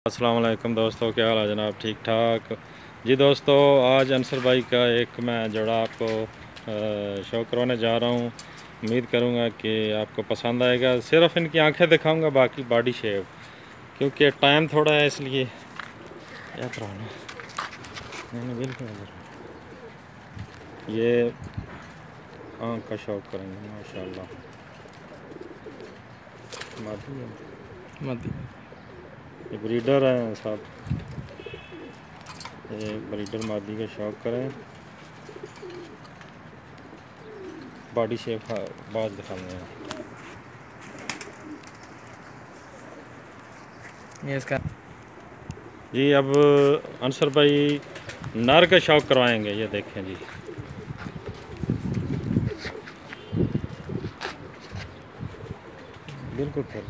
अस्सलाम वालेकुम दोस्तों, क्या हाल है जनाब? ठीक ठाक जी। दोस्तों आज अंसर भाई का एक मैं जोड़ा आपको शो करवाने जा रहा हूँ। उम्मीद करूँगा कि आपको पसंद आएगा। सिर्फ इनकी आंखें दिखाऊँगा, बाकी बॉडी शेप, क्योंकि टाइम थोड़ा है इसलिए। क्या कराना? नहीं बिल्कुल ये आँख का शौक करेंगे माशाल्लाह। मादी ये ब्रीडर हैं साहब, ये ब्रीडर मादी का शौक करें। बॉडी शेप बाज दिखाने हैं ये इसका जी। अब अंसर भाई नर का शौक करवाएंगे, ये देखें जी। बिल्कुल फिर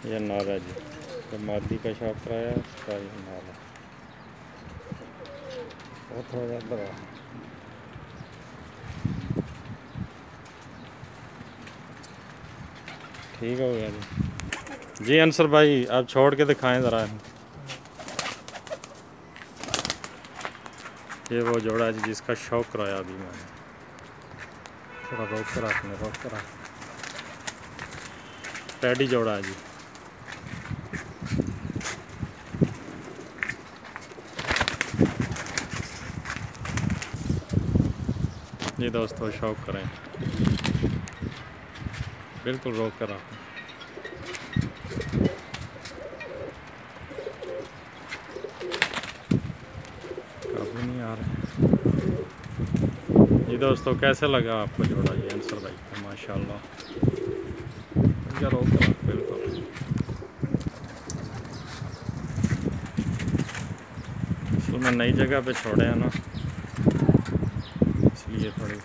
ये नर है जी, तो मादी का शौक कराया, उसका ये नर है। वो थोड़ा इधर है। ठीक हो गया जी। जी अंसर भाई आप छोड़ के दिखाएं ज़रा। ये वो जोड़ा है जी जिसका शौक कराया अभी मैंने। थोड़ा रोक कर आपने रोक कर टैडी जोड़ा है जी। जी दोस्तों शौक करें, बिल्कुल रोक कर आप। काबू नहीं आ रहे। जी दोस्तों कैसे लगा आपको जोड़ा ये अंसर भाई का? माशाल्लाह क्या रोक कर बिल्कुल। इसलिए मैं नई जगह पे छोड़े हैं ना, इसलिए थोड़ी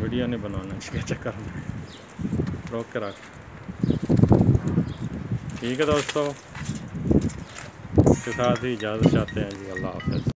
वीडियो नहीं बनाना इसके चक्कर में। रोक के रख। ठीक है दोस्तों, इसके साथ ही इजाज़त चाहते हैं जी। अल्लाह हाफ़िज़।